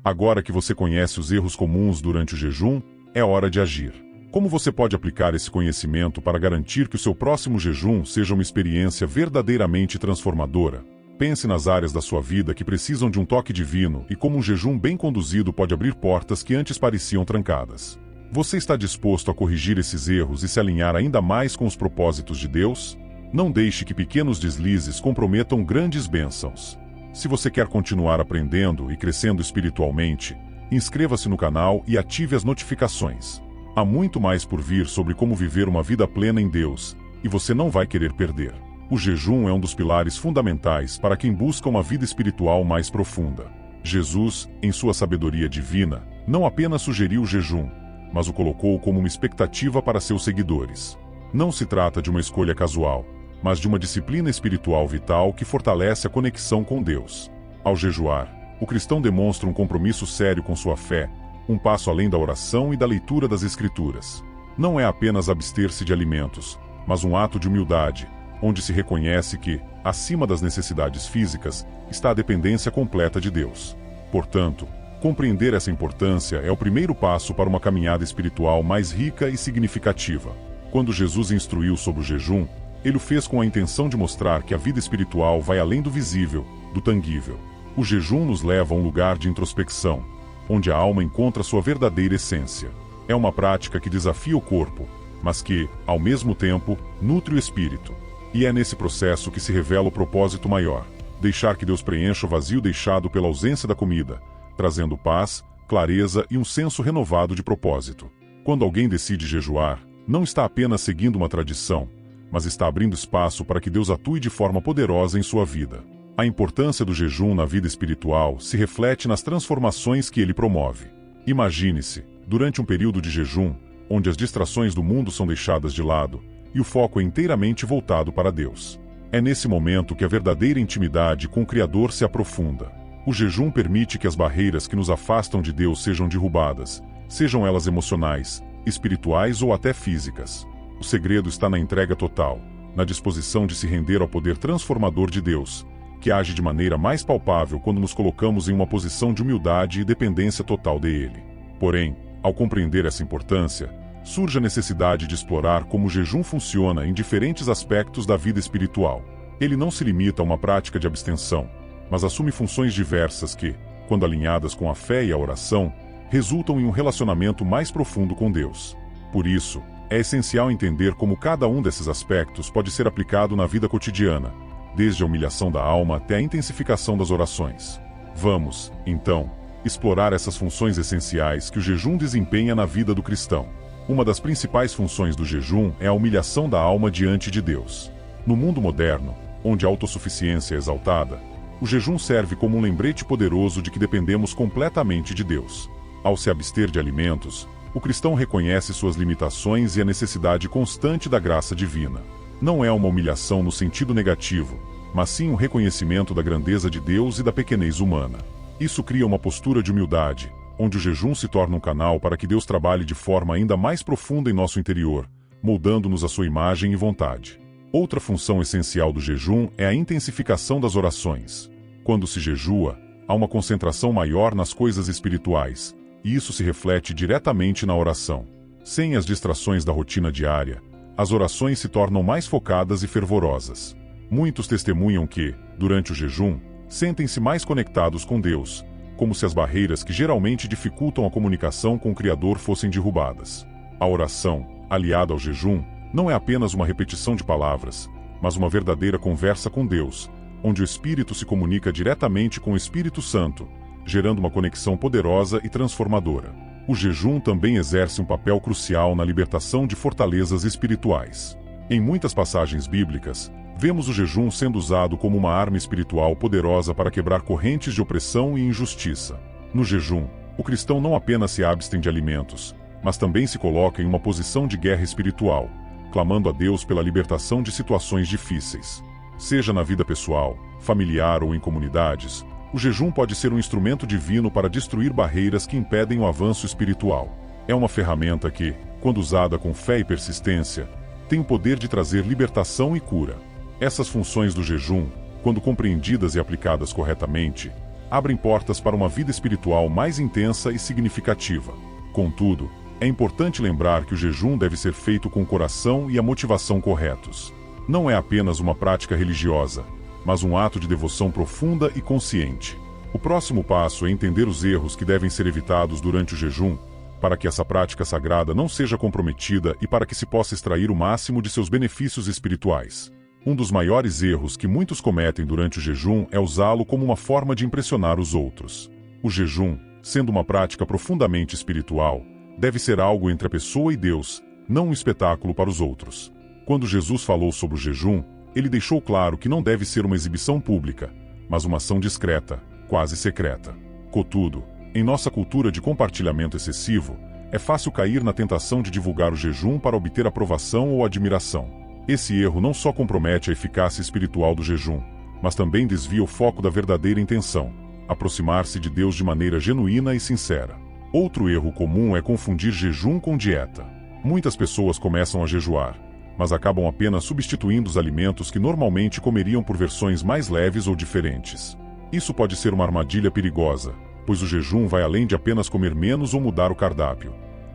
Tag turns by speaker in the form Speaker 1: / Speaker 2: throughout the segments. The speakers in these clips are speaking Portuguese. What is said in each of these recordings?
Speaker 1: Agora que você conhece os erros comuns durante o jejum, é hora de agir. Como você pode aplicar esse conhecimento para garantir que o seu próximo jejum seja uma experiência verdadeiramente transformadora? Pense nas áreas da sua vida que precisam de um toque divino e como um jejum bem conduzido pode abrir portas que antes pareciam trancadas. Você está disposto a corrigir esses erros e se alinhar ainda mais com os propósitos de Deus? Não deixe que pequenos deslizes comprometam grandes bênçãos. Se você quer continuar aprendendo e crescendo espiritualmente, inscreva-se no canal e ative as notificações. Há muito mais por vir sobre como viver uma vida plena em Deus, e você não vai querer perder. O jejum é um dos pilares fundamentais para quem busca uma vida espiritual mais profunda. Jesus, em sua sabedoria divina, não apenas sugeriu o jejum, mas o colocou como uma expectativa para seus seguidores. Não se trata de uma escolha casual, mas de uma disciplina espiritual vital que fortalece a conexão com Deus. Ao jejuar, o cristão demonstra um compromisso sério com sua fé, um passo além da oração e da leitura das Escrituras. Não é apenas abster-se de alimentos, mas um ato de humildade, onde se reconhece que, acima das necessidades físicas, está a dependência completa de Deus. Portanto, compreender essa importância é o primeiro passo para uma caminhada espiritual mais rica e significativa. Quando Jesus instruiu sobre o jejum, ele o fez com a intenção de mostrar que a vida espiritual vai além do visível, do tangível. O jejum nos leva a um lugar de introspecção, onde a alma encontra sua verdadeira essência. É uma prática que desafia o corpo, mas que, ao mesmo tempo, nutre o espírito. E é nesse processo que se revela o propósito maior: deixar que Deus preencha o vazio deixado pela ausência da comida, trazendo paz, clareza e um senso renovado de propósito. Quando alguém decide jejuar, não está apenas seguindo uma tradição, mas está abrindo espaço para que Deus atue de forma poderosa em sua vida. A importância do jejum na vida espiritual se reflete nas transformações que ele promove. Imagine-se, durante um período de jejum, onde as distrações do mundo são deixadas de lado, e o foco é inteiramente voltado para Deus. É nesse momento que a verdadeira intimidade com o Criador se aprofunda. O jejum permite que as barreiras que nos afastam de Deus sejam derrubadas, sejam elas emocionais, espirituais ou até físicas. O segredo está na entrega total, na disposição de se render ao poder transformador de Deus, que age de maneira mais palpável quando nos colocamos em uma posição de humildade e dependência total dele. Porém, ao compreender essa importância, surge a necessidade de explorar como o jejum funciona em diferentes aspectos da vida espiritual. Ele não se limita a uma prática de abstenção, mas assume funções diversas que, quando alinhadas com a fé e a oração, resultam em um relacionamento mais profundo com Deus. Por isso, é essencial entender como cada um desses aspectos pode ser aplicado na vida cotidiana, desde a humilhação da alma até a intensificação das orações. Vamos, então, explorar essas funções essenciais que o jejum desempenha na vida do cristão. Uma das principais funções do jejum é a humilhação da alma diante de Deus. No mundo moderno, onde a autossuficiência é exaltada, o jejum serve como um lembrete poderoso de que dependemos completamente de Deus. Ao se abster de alimentos, o cristão reconhece suas limitações e a necessidade constante da graça divina. Não é uma humilhação no sentido negativo, mas sim um reconhecimento da grandeza de Deus e da pequenez humana. Isso cria uma postura de humildade, onde o jejum se torna um canal para que Deus trabalhe de forma ainda mais profunda em nosso interior, moldando-nos à sua imagem e vontade. Outra função essencial do jejum é a intensificação das orações. Quando se jejua, há uma concentração maior nas coisas espirituais, e isso se reflete diretamente na oração. Sem as distrações da rotina diária, as orações se tornam mais focadas e fervorosas. Muitos testemunham que, durante o jejum, sentem-se mais conectados com Deus, como se as barreiras que geralmente dificultam a comunicação com o Criador fossem derrubadas. A oração, aliada ao jejum, não é apenas uma repetição de palavras, mas uma verdadeira conversa com Deus, onde o Espírito se comunica diretamente com o Espírito Santo, gerando uma conexão poderosa e transformadora. O jejum também exerce um papel crucial na libertação de fortalezas espirituais. Em muitas passagens bíblicas, vemos o jejum sendo usado como uma arma espiritual poderosa para quebrar correntes de opressão e injustiça. No jejum, o cristão não apenas se abstém de alimentos, mas também se coloca em uma posição de guerra espiritual, clamando a Deus pela libertação de situações difíceis. Seja na vida pessoal, familiar ou em comunidades, o jejum pode ser um instrumento divino para destruir barreiras que impedem o avanço espiritual. É uma ferramenta que, quando usada com fé e persistência, tem o poder de trazer libertação e cura. Essas funções do jejum, quando compreendidas e aplicadas corretamente, abrem portas para uma vida espiritual mais intensa e significativa. Contudo, é importante lembrar que o jejum deve ser feito com o coração e a motivação corretos. Não é apenas uma prática religiosa, mas um ato de devoção profunda e consciente. O próximo passo é entender os erros que devem ser evitados durante o jejum, para que essa prática sagrada não seja comprometida e para que se possa extrair o máximo de seus benefícios espirituais. Um dos maiores erros que muitos cometem durante o jejum é usá-lo como uma forma de impressionar os outros. O jejum, sendo uma prática profundamente espiritual, deve ser algo entre a pessoa e Deus, não um espetáculo para os outros. Quando Jesus falou sobre o jejum, ele deixou claro que não deve ser uma exibição pública, mas uma ação discreta, quase secreta. Contudo, em nossa cultura de compartilhamento excessivo, é fácil cair na tentação de divulgar o jejum para obter aprovação ou admiração. Esse erro não só compromete a eficácia espiritual do jejum, mas também desvia o foco da verdadeira intenção, aproximar-se de Deus de maneira genuína e sincera. Outro erro comum é confundir jejum com dieta. Muitas pessoas começam a jejuar, mas acabam apenas substituindo os alimentos que normalmente comeriam por versões mais leves ou diferentes. Isso pode ser uma armadilha perigosa, pois o jejum vai além de apenas comer menos ou mudar o cardápio.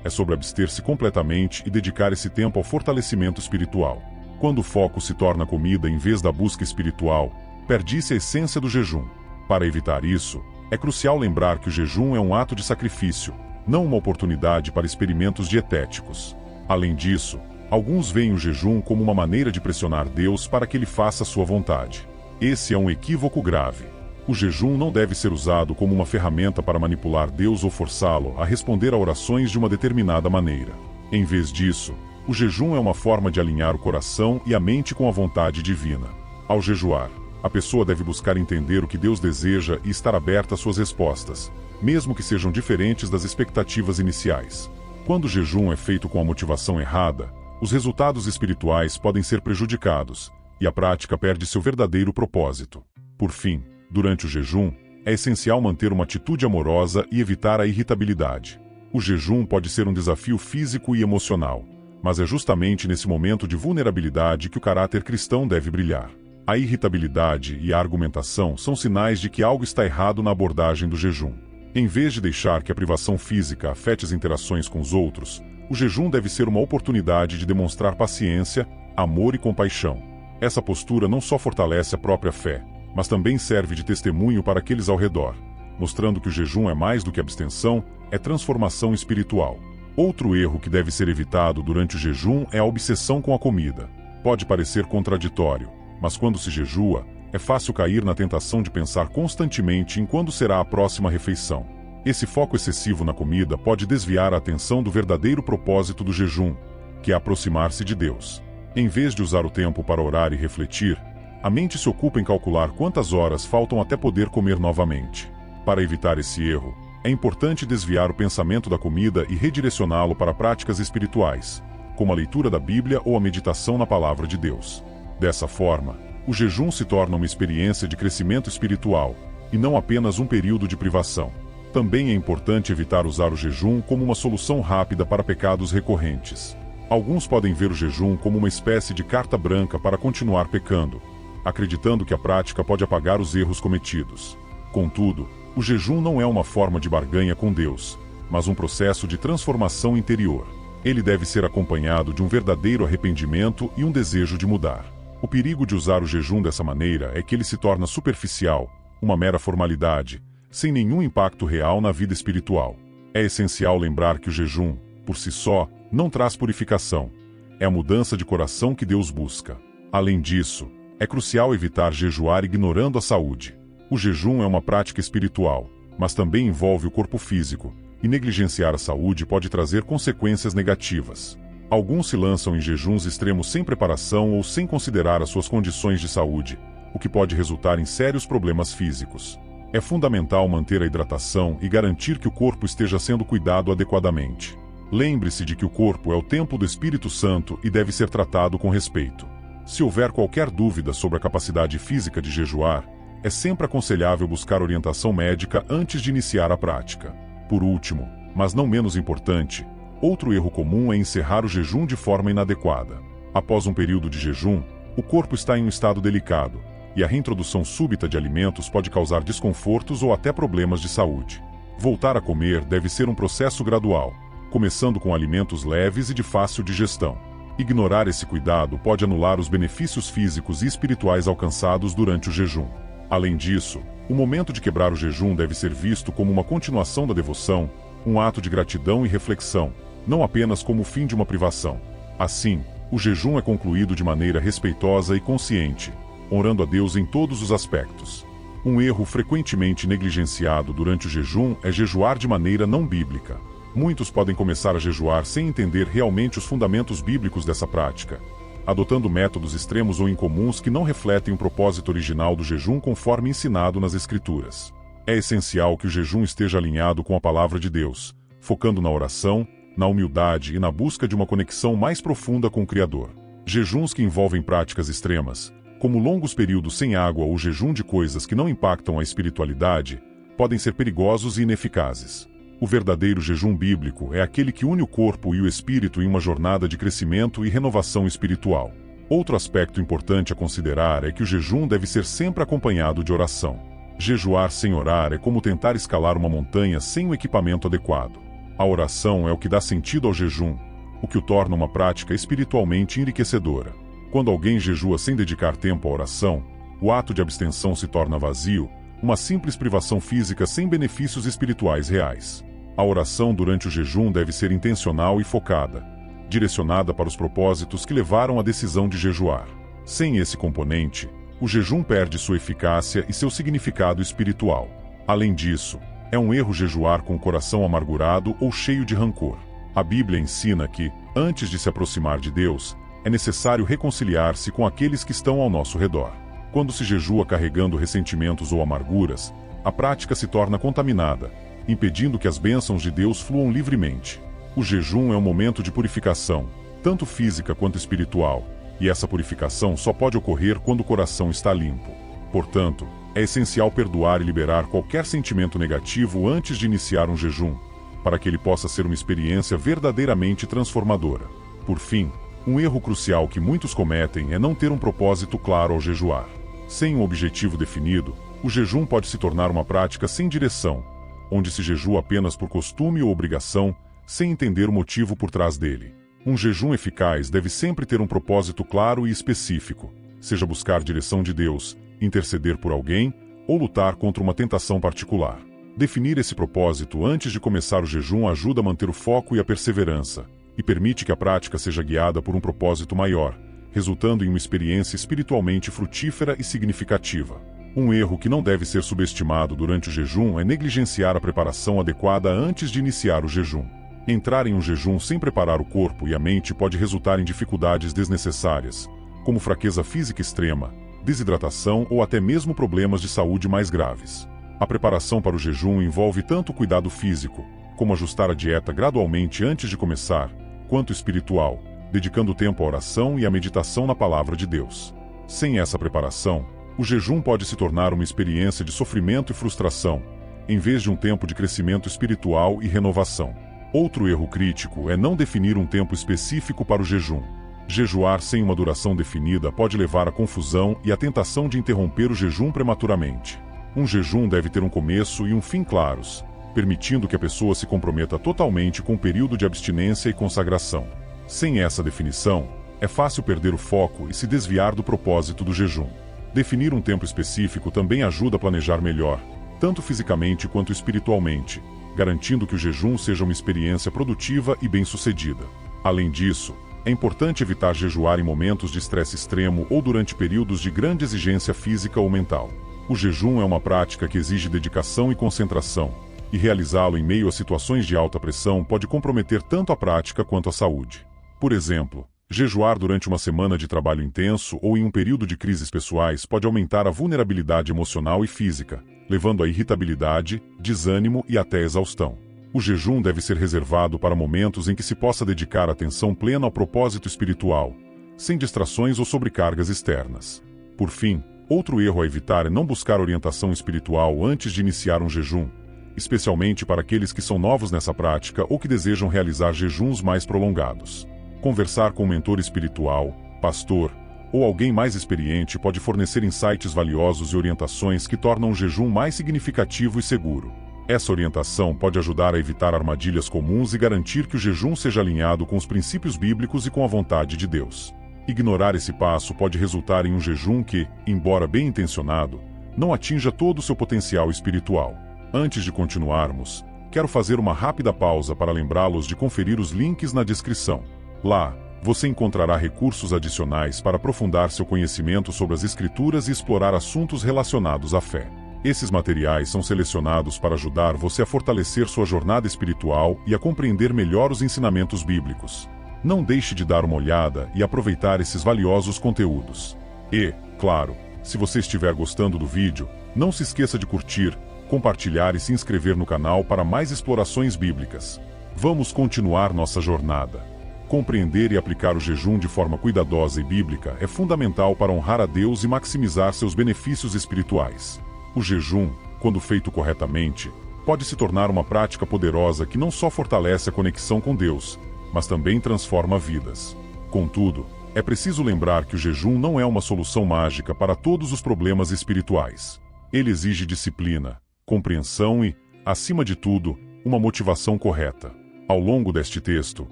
Speaker 1: É sobre abster-se completamente e dedicar esse tempo ao fortalecimento espiritual. Quando o foco se torna a comida em vez da busca espiritual, perde-se a essência do jejum. Para evitar isso, é crucial lembrar que o jejum é um ato de sacrifício, não uma oportunidade para experimentos dietéticos. Além disso, alguns veem o jejum como uma maneira de pressionar Deus para que ele faça a sua vontade. Esse é um equívoco grave. O jejum não deve ser usado como uma ferramenta para manipular Deus ou forçá-lo a responder a orações de uma determinada maneira. Em vez disso, o jejum é uma forma de alinhar o coração e a mente com a vontade divina. Ao jejuar, a pessoa deve buscar entender o que Deus deseja e estar aberta às suas respostas, mesmo que sejam diferentes das expectativas iniciais. Quando o jejum é feito com a motivação errada, os resultados espirituais podem ser prejudicados, e a prática perde seu verdadeiro propósito. Por fim, durante o jejum, é essencial manter uma atitude amorosa e evitar a irritabilidade. O jejum pode ser um desafio físico e emocional, mas é justamente nesse momento de vulnerabilidade que o caráter cristão deve brilhar. A irritabilidade e a argumentação são sinais de que algo está errado na abordagem do jejum. Em vez de deixar que a privação física afete as interações com os outros, o jejum deve ser uma oportunidade de demonstrar paciência, amor e compaixão. Essa postura não só fortalece a própria fé, mas também serve de testemunho para aqueles ao redor, mostrando que o jejum é mais do que abstenção, é transformação espiritual. Outro erro que deve ser evitado durante o jejum é a obsessão com a comida. Pode parecer contraditório, mas quando se jejua, é fácil cair na tentação de pensar constantemente em quando será a próxima refeição. Esse foco excessivo na comida pode desviar a atenção do verdadeiro propósito do jejum, que é aproximar-se de Deus. Em vez de usar o tempo para orar e refletir, a mente se ocupa em calcular quantas horas faltam até poder comer novamente. Para evitar esse erro, é importante desviar o pensamento da comida e redirecioná-lo para práticas espirituais, como a leitura da Bíblia ou a meditação na Palavra de Deus. Dessa forma, o jejum se torna uma experiência de crescimento espiritual, e não apenas um período de privação. Também é importante evitar usar o jejum como uma solução rápida para pecados recorrentes. Alguns podem ver o jejum como uma espécie de carta branca para continuar pecando, acreditando que a prática pode apagar os erros cometidos. Contudo, o jejum não é uma forma de barganha com Deus, mas um processo de transformação interior. Ele deve ser acompanhado de um verdadeiro arrependimento e um desejo de mudar. O perigo de usar o jejum dessa maneira é que ele se torna superficial, uma mera formalidade, sem nenhum impacto real na vida espiritual. É essencial lembrar que o jejum, por si só, não traz purificação. É a mudança de coração que Deus busca. Além disso, é crucial evitar jejuar ignorando a saúde. O jejum é uma prática espiritual, mas também envolve o corpo físico, e negligenciar a saúde pode trazer consequências negativas. Alguns se lançam em jejuns extremos sem preparação ou sem considerar as suas condições de saúde, o que pode resultar em sérios problemas físicos. É fundamental manter a hidratação e garantir que o corpo esteja sendo cuidado adequadamente. Lembre-se de que o corpo é o templo do Espírito Santo e deve ser tratado com respeito. Se houver qualquer dúvida sobre a capacidade física de jejuar, é sempre aconselhável buscar orientação médica antes de iniciar a prática. Por último, mas não menos importante, outro erro comum é encerrar o jejum de forma inadequada. Após um período de jejum, o corpo está em um estado delicado, e a reintrodução súbita de alimentos pode causar desconfortos ou até problemas de saúde. Voltar a comer deve ser um processo gradual, começando com alimentos leves e de fácil digestão. Ignorar esse cuidado pode anular os benefícios físicos e espirituais alcançados durante o jejum. Além disso, o momento de quebrar o jejum deve ser visto como uma continuação da devoção, um ato de gratidão e reflexão, não apenas como o fim de uma privação. Assim, o jejum é concluído de maneira respeitosa e consciente, honrando a Deus em todos os aspectos. Um erro frequentemente negligenciado durante o jejum é jejuar de maneira não bíblica. Muitos podem começar a jejuar sem entender realmente os fundamentos bíblicos dessa prática, adotando métodos extremos ou incomuns que não refletem o propósito original do jejum conforme ensinado nas Escrituras. É essencial que o jejum esteja alinhado com a palavra de Deus, focando na oração, na humildade e na busca de uma conexão mais profunda com o Criador. Jejuns que envolvem práticas extremas, como longos períodos sem água ou jejum de coisas que não impactam a espiritualidade, podem ser perigosos e ineficazes. O verdadeiro jejum bíblico é aquele que une o corpo e o espírito em uma jornada de crescimento e renovação espiritual. Outro aspecto importante a considerar é que o jejum deve ser sempre acompanhado de oração. Jejuar sem orar é como tentar escalar uma montanha sem o equipamento adequado. A oração é o que dá sentido ao jejum, o que o torna uma prática espiritualmente enriquecedora. Quando alguém jejua sem dedicar tempo à oração, o ato de abstenção se torna vazio, uma simples privação física sem benefícios espirituais reais. A oração durante o jejum deve ser intencional e focada, direcionada para os propósitos que levaram à decisão de jejuar. Sem esse componente, o jejum perde sua eficácia e seu significado espiritual. Além disso, é um erro jejuar com o coração amargurado ou cheio de rancor. A Bíblia ensina que, antes de se aproximar de Deus, é necessário reconciliar-se com aqueles que estão ao nosso redor. Quando se jejua carregando ressentimentos ou amarguras, a prática se torna contaminada, impedindo que as bênçãos de Deus fluam livremente. O jejum é um momento de purificação, tanto física quanto espiritual, e essa purificação só pode ocorrer quando o coração está limpo. Portanto, é essencial perdoar e liberar qualquer sentimento negativo antes de iniciar um jejum, para que ele possa ser uma experiência verdadeiramente transformadora. Por fim, um erro crucial que muitos cometem é não ter um propósito claro ao jejuar. Sem um objetivo definido, o jejum pode se tornar uma prática sem direção, onde se jejua apenas por costume ou obrigação, sem entender o motivo por trás dele. Um jejum eficaz deve sempre ter um propósito claro e específico, seja buscar direção de Deus, interceder por alguém ou lutar contra uma tentação particular. Definir esse propósito antes de começar o jejum ajuda a manter o foco e a perseverança, e permite que a prática seja guiada por um propósito maior, resultando em uma experiência espiritualmente frutífera e significativa. Um erro que não deve ser subestimado durante o jejum é negligenciar a preparação adequada antes de iniciar o jejum. Entrar em um jejum sem preparar o corpo e a mente pode resultar em dificuldades desnecessárias, como fraqueza física extrema, desidratação ou até mesmo problemas de saúde mais graves. A preparação para o jejum envolve tanto o cuidado físico, como ajustar a dieta gradualmente antes de começar, quanto espiritual, dedicando tempo à oração e à meditação na palavra de Deus. Sem essa preparação, o jejum pode se tornar uma experiência de sofrimento e frustração, em vez de um tempo de crescimento espiritual e renovação. Outro erro crítico é não definir um tempo específico para o jejum. Jejuar sem uma duração definida pode levar à confusão e à tentação de interromper o jejum prematuramente. Um jejum deve ter um começo e um fim claros, permitindo que a pessoa se comprometa totalmente com o período de abstinência e consagração. Sem essa definição, é fácil perder o foco e se desviar do propósito do jejum. Definir um tempo específico também ajuda a planejar melhor, tanto fisicamente quanto espiritualmente, garantindo que o jejum seja uma experiência produtiva e bem-sucedida. Além disso, é importante evitar jejuar em momentos de estresse extremo ou durante períodos de grande exigência física ou mental. O jejum é uma prática que exige dedicação e concentração, e realizá-lo em meio a situações de alta pressão pode comprometer tanto a prática quanto a saúde. Por exemplo, jejuar durante uma semana de trabalho intenso ou em um período de crises pessoais pode aumentar a vulnerabilidade emocional e física, levando a irritabilidade, desânimo e até exaustão. O jejum deve ser reservado para momentos em que se possa dedicar atenção plena ao propósito espiritual, sem distrações ou sobrecargas externas. Por fim, outro erro a evitar é não buscar orientação espiritual antes de iniciar um jejum, especialmente para aqueles que são novos nessa prática ou que desejam realizar jejuns mais prolongados. Conversar com um mentor espiritual, pastor ou alguém mais experiente pode fornecer insights valiosos e orientações que tornam o jejum mais significativo e seguro. Essa orientação pode ajudar a evitar armadilhas comuns e garantir que o jejum seja alinhado com os princípios bíblicos e com a vontade de Deus. Ignorar esse passo pode resultar em um jejum que, embora bem intencionado, não atinja todo o seu potencial espiritual. Antes de continuarmos, quero fazer uma rápida pausa para lembrá-los de conferir os links na descrição. Lá, você encontrará recursos adicionais para aprofundar seu conhecimento sobre as Escrituras e explorar assuntos relacionados à fé. Esses materiais são selecionados para ajudar você a fortalecer sua jornada espiritual e a compreender melhor os ensinamentos bíblicos. Não deixe de dar uma olhada e aproveitar esses valiosos conteúdos. E, claro, se você estiver gostando do vídeo, não se esqueça de curtir, compartilhar e se inscrever no canal para mais explorações bíblicas. Vamos continuar nossa jornada. Compreender e aplicar o jejum de forma cuidadosa e bíblica é fundamental para honrar a Deus e maximizar seus benefícios espirituais. O jejum, quando feito corretamente, pode se tornar uma prática poderosa que não só fortalece a conexão com Deus, mas também transforma vidas. Contudo, é preciso lembrar que o jejum não é uma solução mágica para todos os problemas espirituais. Ele exige disciplina, compreensão e, acima de tudo, uma motivação correta. Ao longo deste texto,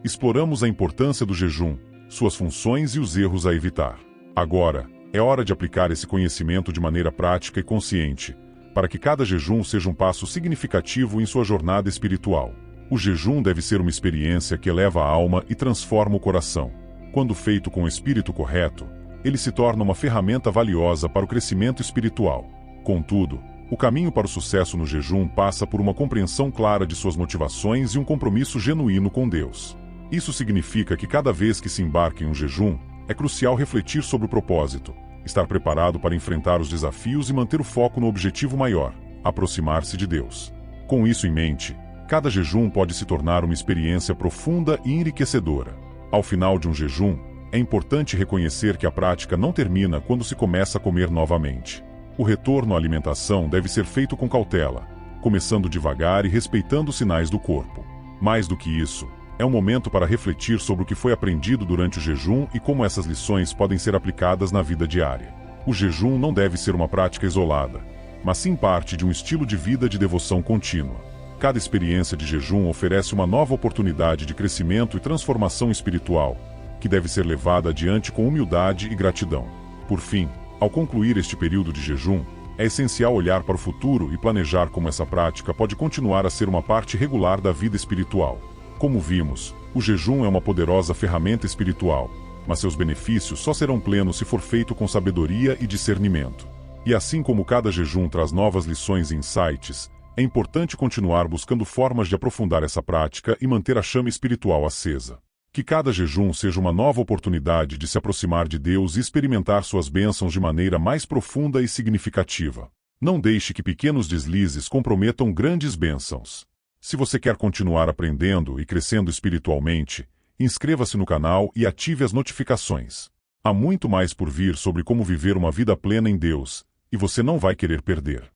Speaker 1: exploramos a importância do jejum, suas funções e os erros a evitar. Agora, é hora de aplicar esse conhecimento de maneira prática e consciente, para que cada jejum seja um passo significativo em sua jornada espiritual. O jejum deve ser uma experiência que eleva a alma e transforma o coração. Quando feito com o espírito correto, ele se torna uma ferramenta valiosa para o crescimento espiritual. Contudo, o caminho para o sucesso no jejum passa por uma compreensão clara de suas motivações e um compromisso genuíno com Deus. Isso significa que cada vez que se embarca em um jejum, é crucial refletir sobre o propósito, estar preparado para enfrentar os desafios e manter o foco no objetivo maior, aproximar-se de Deus. Com isso em mente, cada jejum pode se tornar uma experiência profunda e enriquecedora. Ao final de um jejum, é importante reconhecer que a prática não termina quando se começa a comer novamente. O retorno à alimentação deve ser feito com cautela, começando devagar e respeitando os sinais do corpo. Mais do que isso, é um momento para refletir sobre o que foi aprendido durante o jejum e como essas lições podem ser aplicadas na vida diária. O jejum não deve ser uma prática isolada, mas sim parte de um estilo de vida de devoção contínua. Cada experiência de jejum oferece uma nova oportunidade de crescimento e transformação espiritual, que deve ser levada adiante com humildade e gratidão. Por fim, ao concluir este período de jejum, é essencial olhar para o futuro e planejar como essa prática pode continuar a ser uma parte regular da vida espiritual. Como vimos, o jejum é uma poderosa ferramenta espiritual, mas seus benefícios só serão plenos se for feito com sabedoria e discernimento. E assim como cada jejum traz novas lições e insights, é importante continuar buscando formas de aprofundar essa prática e manter a chama espiritual acesa. Que cada jejum seja uma nova oportunidade de se aproximar de Deus e experimentar suas bênçãos de maneira mais profunda e significativa. Não deixe que pequenos deslizes comprometam grandes bênçãos. Se você quer continuar aprendendo e crescendo espiritualmente, inscreva-se no canal e ative as notificações. Há muito mais por vir sobre como viver uma vida plena em Deus, e você não vai querer perder.